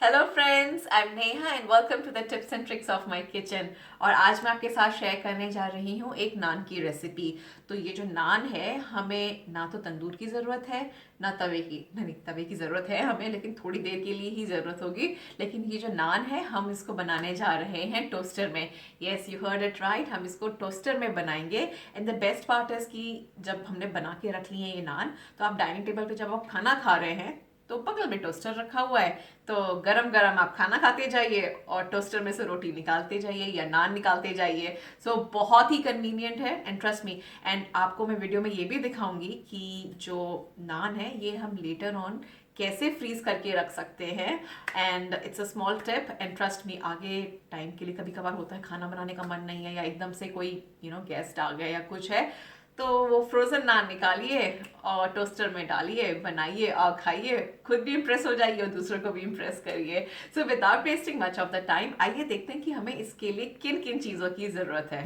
Hello friends, I am Neha and welcome to the tips and tricks of my kitchen. और आज मैं आपके साथ शेयर करने जा रही हूँ एक नान की रेसिपी। तो ये जो नान है, हमें ना तो तंदूर की ज़रूरत है ना तवे की, नहीं तवे की ज़रूरत है हमें, लेकिन थोड़ी देर के लिए ही ज़रूरत होगी। लेकिन ये जो नान है, हम इसको बनाने जा रहे हैं टोस्टर में। Yes, you heard it right, हम इसको टोस्टर में बनाएंगे। And the best part is कि जब हमने बना के रख लिए ये नान, तो आप डाइनिंग टेबल पे जब आप खाना खा रहे हैं तो बगल में टोस्टर रखा हुआ है। तो गरम गरम आप खाना खाते जाइए और टोस्टर में से रोटी निकालते जाइए या नान निकालते जाइए। सो बहुत ही कन्वीनियंट है एंड ट्रस्ट मी। एंड आपको मैं वीडियो में ये भी दिखाऊंगी कि जो नान है ये हम लेटर ऑन कैसे फ्रीज करके रख सकते हैं। And it's a small tip and trust me, आगे टाइम के लिए कभी कभार होता है खाना बनाने का मन नहीं है, या एकदम से कोई गेस्ट आ गया या कुछ है, तो वो फ्रोजन नान निकालिए और टोस्टर में डालिए, बनाइए और खाइए। खुद भी इम्प्रेस हो जाइए और दूसरों को भी इम्प्रेस करिए। So without wasting much of the time, आइए देखते हैं कि हमें इसके लिए किन किन चीज़ों की ज़रूरत है।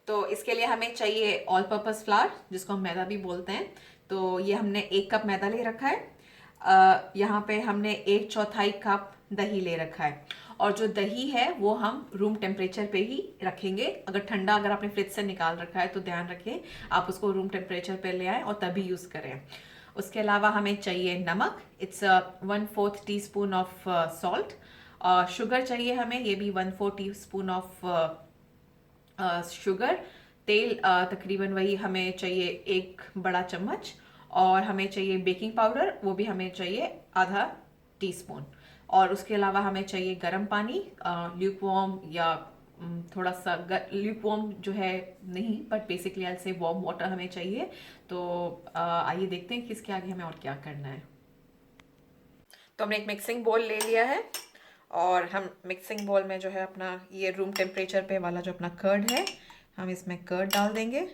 तो इसके लिए हमें चाहिए ऑल पर्पस फ्लावर, जिसको हम मैदा भी बोलते हैं। तो ये हमने 1 कप मैदा ले रखा है। यहाँ पे हमने 1/4 कप दही ले रखा है। और जो दही है वो हम रूम टेम्परेचर पे ही रखेंगे। अगर ठंडा, अगर आपने फ्रिज से निकाल रखा है तो ध्यान रखें आप उसको रूम टेम्परेचर पे ले आए और तभी यूज़ करें। उसके अलावा हमें चाहिए नमक, it's 1/4 teaspoon of salt. Sugar चाहिए हमें, ये भी 1/4 टीस्पून ऑफ शुगर। तेल तकरीबन वही हमें चाहिए 1 बड़ा चम्मच। और हमें चाहिए बेकिंग पाउडर, वो भी हमें चाहिए ½ टीस्पून। और उसके अलावा हमें चाहिए गर्म पानी, ल्यूक वार्म या थोड़ा सा ल्यूक वार्म जो है नहीं, बट बेसिकली आई से वार्म वाटर हमें चाहिए। तो आइए देखते हैं कि इसके आगे हमें और क्या करना है। तो हमने एक मिक्सिंग बोल ले लिया है और हम मिक्सिंग बोल में जो है अपना ये रूम टेम्परेचर पे वाला जो अपना कर्ड है, हम इसमें कर्ड डाल देंगे।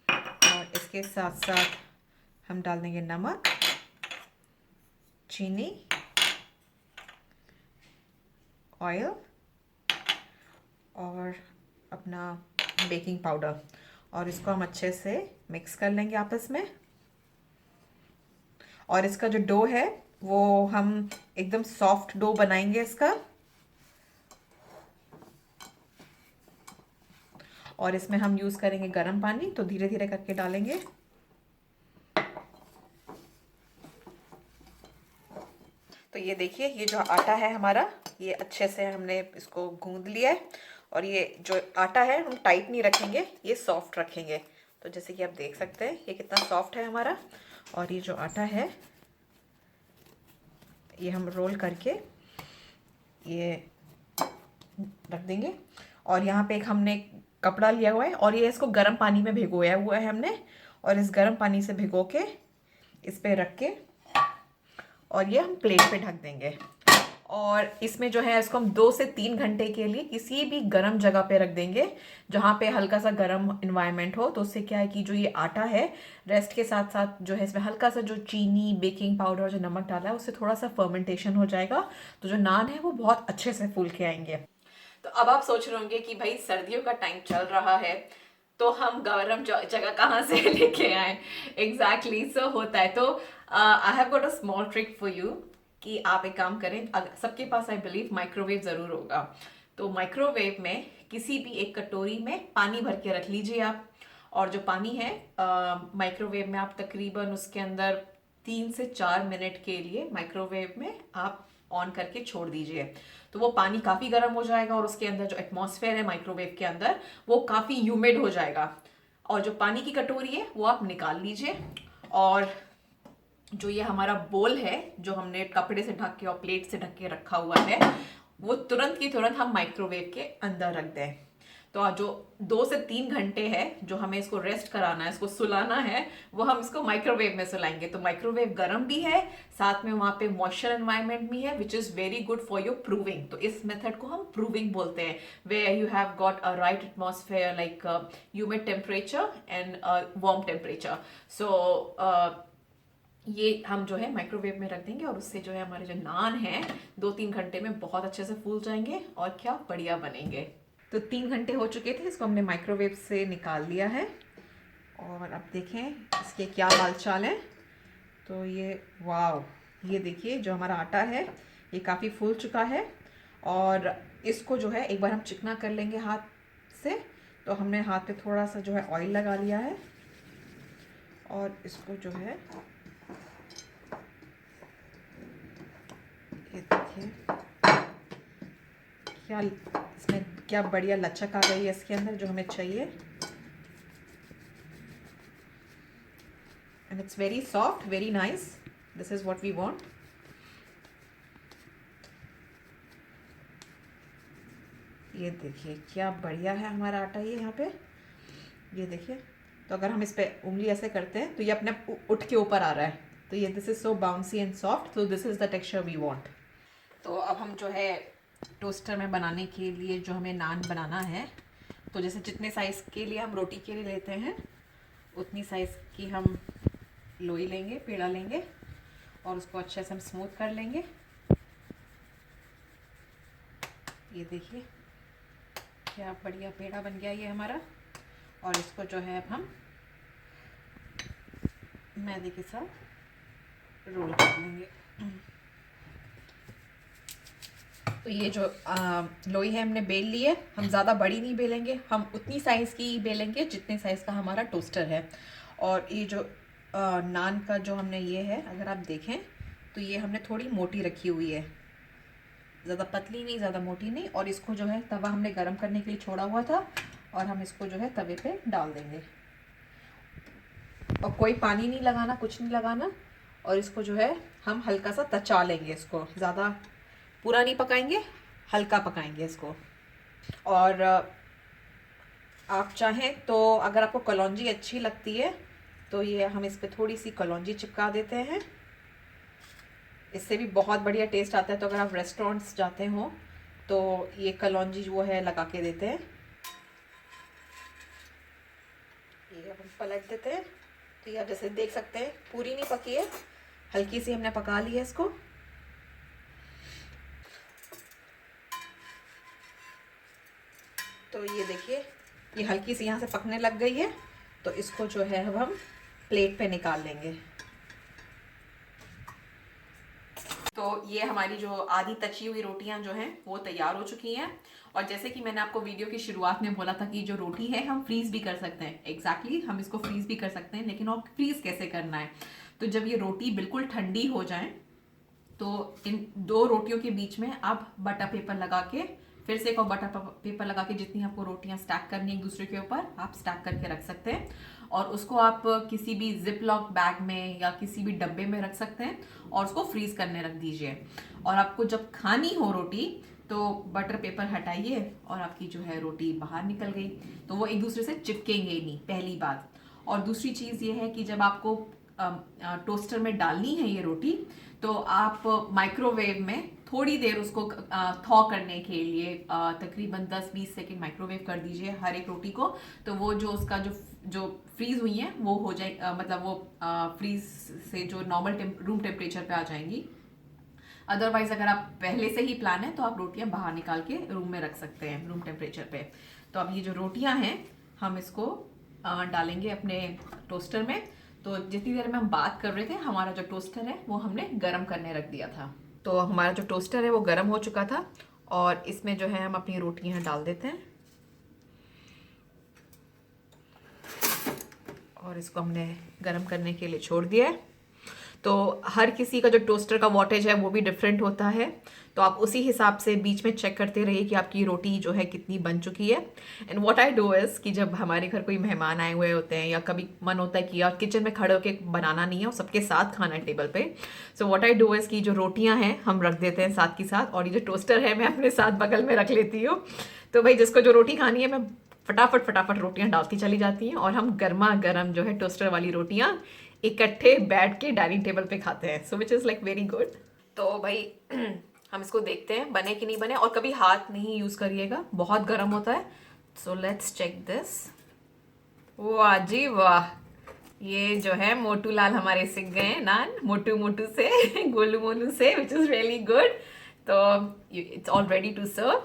और इसके साथ साथ हम डाल देंगे नमक, चीनी, ऑयल और अपना बेकिंग पाउडर। और इसको हम अच्छे से मिक्स कर लेंगे आपस में। और इसका जो डो है वो हम एकदम सॉफ्ट डो बनाएंगे इसका। और इसमें हम यूज़ करेंगे गर्म पानी, तो धीरे धीरे करके डालेंगे। तो ये देखिए, ये जो आटा है हमारा, ये अच्छे से हमने इसको गूंद लिया है। और ये जो आटा है हम टाइट नहीं रखेंगे, ये सॉफ्ट रखेंगे। तो जैसे कि आप देख सकते हैं ये कितना सॉफ्ट है हमारा। और ये जो आटा है ये हम रोल करके ये रख देंगे। और यहाँ पे एक हमने कपड़ा लिया हुआ है और ये इसको गर्म पानी में भिगोया हुआ है हमने। और इस गर्म पानी से भिगो के इस पे रख के और ये हम प्लेट पे ढक देंगे। और इसमें जो है इसको हम 2 से 3 घंटे के लिए किसी भी गर्म जगह पे रख देंगे, जहाँ पे हल्का सा गर्म इन्वायरमेंट हो। तो उससे क्या है कि जो ये आटा है, रेस्ट के साथ साथ जो है इसमें हल्का सा जो चीनी, बेकिंग पाउडर, जो नमक डाला है, उससे थोड़ा सा फर्मेंटेशन हो जाएगा। तो जो नान है वो बहुत अच्छे से फूल के आएंगे। तो अब आप सोच रहे होंगे कि भाई सर्दियों का टाइम चल रहा है तो हम गर्म जगह कहाँ से लेके आए। एग्जैक्टली, सो होता है। तो I have got a small trick for you कि आप एक काम करें। सबके पास आई बिलीव माइक्रोवेव ज़रूर होगा। तो माइक्रोवेव में किसी भी एक कटोरी में पानी भर के रख लीजिए आप। और जो पानी है माइक्रोवेव में आप तकरीबन उसके अंदर 3 से 4 मिनट के लिए माइक्रोवेव में आप ऑन करके छोड़ दीजिए। तो वो पानी काफ़ी गर्म हो जाएगा और उसके अंदर जो एटमॉस्फेयर है माइक्रोवेव के अंदर, वो काफ़ी ह्यूमिड हो जाएगा। और जो पानी की कटोरी है वो आप निकाल लीजिए। और जो ये हमारा बोल है जो हमने कपड़े से ढक के और प्लेट से ढक के रखा हुआ है, वो तुरंत की तुरंत हम माइक्रोवेव के अंदर रख दें। तो जो 2 से 3 घंटे है जो हमें इसको रेस्ट कराना है, इसको सुलाना है, वो हम इसको माइक्रोवेव में सुलाएंगे। तो माइक्रोवेव गर्म भी है, साथ में वहाँ पे मॉइस्चर एनवायरनमेंट भी है, which is very good for your proving. तो इस मेथड को हम प्रूविंग बोलते हैं, where you have got a right atmosphere like humid temperature and warm temperature. So ये हम जो है माइक्रोवेव में रख देंगे और उससे जो है हमारे जो नान हैं 2-3 घंटे में बहुत अच्छे से फूल जाएंगे और क्या बढ़िया बनेंगे। तो 3 घंटे हो चुके थे, इसको हमने माइक्रोवेव से निकाल लिया है। और अब देखें इसके क्या हाल चाल है। तो ये वाव, ये देखिए जो हमारा आटा है ये काफ़ी फूल चुका है। और इसको जो है एक बार हम चिकना कर लेंगे हाथ से। तो हमने हाथ पे थोड़ा सा जो है ऑयल लगा लिया है और इसको जो है ये देखिए क्या इसमें क्या बढ़िया लचक आ गई है इसके अंदर जो हमें चाहिए। And it's very soft, very nice, this is what we want. ये देखिए क्या बढ़िया है हमारा आटा ये यहाँ पे, ये देखिए। तो अगर हम इस पे उंगली ऐसे करते हैं तो ये अपने उठ के ऊपर आ रहा है। तो ये this is so bouncy and soft, तो this is the texture we want. तो अब हम जो है टोस्टर में बनाने के लिए जो हमें नान बनाना है, तो जैसे जितने साइज़ के लिए हम रोटी के लिए लेते हैं उतनी साइज़ की हम लोई लेंगे, पेड़ा लेंगे और उसको अच्छे से हम स्मूथ कर लेंगे। ये देखिए क्या बढ़िया पेड़ा बन गया ये हमारा। और इसको जो है अब हम मैदे के साथ रोल कर लेंगे। तो ये जो लोई है हमने बेल ली है। हम ज़्यादा बड़ी नहीं बेलेंगे, हम उतनी साइज़ की बेलेंगे जितने साइज़ का हमारा टोस्टर है। और ये जो नान का जो हमने ये है, अगर आप देखें तो ये हमने थोड़ी मोटी रखी हुई है, ज़्यादा पतली नहीं ज़्यादा मोटी नहीं। और इसको जो है तवा हमने गर्म करने के लिए छोड़ा हुआ था और हम इसको जो है तवे पे डाल देंगे। और कोई पानी नहीं लगाना, कुछ नहीं लगाना। और इसको जो है हम हल्का सा तचा लेंगे, इसको ज़्यादा पूरा नहीं पकाएंगे, हल्का पकाएंगे इसको। और आप चाहें तो अगर आपको कलौंजी अच्छी लगती है तो ये हम इस पे थोड़ी सी कलौंजी चिपका देते हैं, इससे भी बहुत बढ़िया टेस्ट आता है। तो अगर आप रेस्टोरेंट्स जाते हो तो ये कलौंजी वो है लगा के देते हैं। ये अब हम पलट देते हैं। तो ये आप जैसे देख सकते हैं पूरी नहीं पकी है, हल्की सी हमने पका ली है इसको। तो ये देखिए ये हल्की सी यहाँ से पकने लग गई है। तो इसको जो है अब हम प्लेट पे निकाल लेंगे। तो ये हमारी जो आधी तची हुई रोटियां जो हैं वो तैयार हो चुकी हैं। और जैसे कि मैंने आपको वीडियो की शुरुआत में बोला था कि जो रोटी है हम फ्रीज भी कर सकते हैं। एग्जैक्टली हम इसको फ्रीज भी कर सकते हैं, लेकिन और फ्रीज कैसे करना है। तो जब ये रोटी बिल्कुल ठंडी हो जाए तो इन दो रोटियों के बीच में आप बटर पेपर लगा के, फिर से एक और बटर पेपर लगा के जितनी आपको रोटियां स्टैक करनी एक दूसरे के ऊपर आप स्टैक करके रख सकते हैं। और उसको आप किसी भी जिप लॉक बैग में या किसी भी डब्बे में रख सकते हैं और उसको फ्रीज करने रख दीजिए। और आपको जब खानी हो रोटी तो बटर पेपर हटाइए और आपकी जो है रोटी बाहर निकल गई। तो वो एक दूसरे से चिपकेंगे नहीं, पहली बात। और दूसरी चीज़ ये है कि जब आपको टोस्टर में डालनी है ये रोटी तो आप माइक्रोवेव में थोड़ी देर उसको थॉ करने के लिए तकरीबन 10-20 सेकेंड माइक्रोवेव कर दीजिए हर एक रोटी को। तो वो जो उसका जो फ्रीज हुई है वो हो जाए, मतलब वो फ्रीज से जो नॉर्मल रूम टेम्परेचर पे आ जाएंगी। अदरवाइज अगर आप पहले से ही प्लान है तो आप रोटियां बाहर निकाल के रूम में रख सकते हैं रूम टेम्परेचर पे। तो अब ये जो रोटियां हैं हम इसको डालेंगे अपने टोस्टर में। तो जितनी देर में हम बात कर रहे थे हमारा जो टोस्टर है वो हमने गर्म करने रख दिया था। तो हमारा जो टोस्टर है वो गर्म हो चुका था और इसमें जो है हम अपनी रोटियां डाल देते हैं और इसको हमने गर्म करने के लिए छोड़ दिया है। तो हर किसी का जो टोस्टर का वॉटेज है वो भी डिफरेंट होता है। तो आप उसी हिसाब से बीच में चेक करते रहिए कि आपकी रोटी जो है कितनी बन चुकी है। And what I do is कि जब हमारे घर कोई मेहमान आए हुए होते हैं या कभी मन होता है कि यार किचन में खड़े होकर बनाना नहीं है और सबके साथ खाना है टेबल पे, so what I do is कि जो रोटियां हैं हम रख देते हैं साथ के साथ और ये जो टोस्टर है मैं अपने साथ बगल में रख लेती हूँ। तो भाई जिसको जो रोटी खानी है मैं फटाफट रोटियां डालती चली जाती हैं और हम गर्मा गर्म जो है टोस्टर वाली रोटियां इकट्ठे बैठ के डाइनिंग टेबल पे खाते हैं। So which is like very good. तो भाई हम इसको देखते हैं बने कि नहीं बने। और कभी हाथ नहीं यूज़ करिएगा, बहुत गर्म होता है। So let's check this. वाह जी वाह, ये जो है मोटू लाल हमारे सीख गए हैं नान मोटू मोटू से गोलू मोलू से, विच इज़ रियली गुड। तो it's all ready to serve.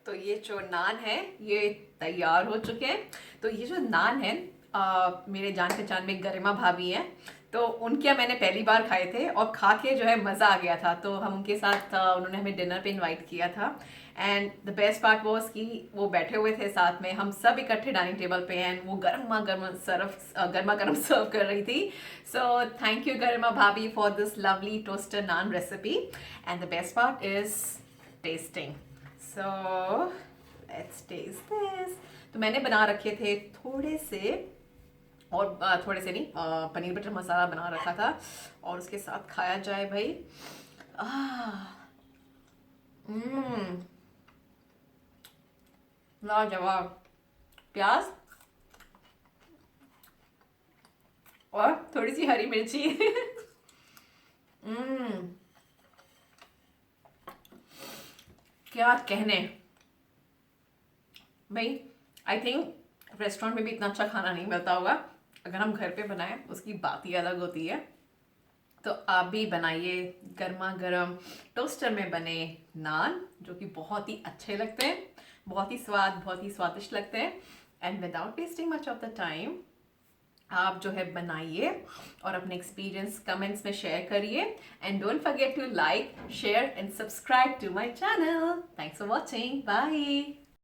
तो ये जो नान है ये तैयार हो चुके हैं। तो ये जो नान है मेरे जान पहचान में गरिमा भाभी हैं, तो उनके यहाँ मैंने पहली बार खाए थे और खा के जो है मज़ा आ गया था। तो हम उनके साथ उन्होंने हमें डिनर पे इनवाइट किया था। And the best part was कि वो बैठे हुए थे साथ में, हम सब इकट्ठे डाइनिंग टेबल पे, एंड वो गर्मा गर्म सर्व कर रही थी। So thank you Garima bhabhi for this lovely toaster naan recipe, and the best part is tasting. So let's taste this. तो मैंने बना रखे थे थोड़े से, और थोड़े से नहीं, पनीर बटर मसाला बना रखा था, और उसके साथ खाया जाए भाई। लाजवाब। प्याज और थोड़ी सी हरी मिर्ची। क्या कहने भाई। आई थिंक रेस्टोरेंट में भी इतना अच्छा खाना नहीं मिलता होगा, अगर हम घर पे बनाएं उसकी बात ही अलग होती है। तो आप भी बनाइए गर्मा गर्म टोस्टर में बने नान, जो कि बहुत ही अच्छे लगते हैं, बहुत ही स्वादिष्ट लगते हैं। And without wasting much of the time आप जो है बनाइए और अपने एक्सपीरियंस कमेंट्स में शेयर करिए। And don't forget to like, share and subscribe to my channel. Thanks for watching, bye.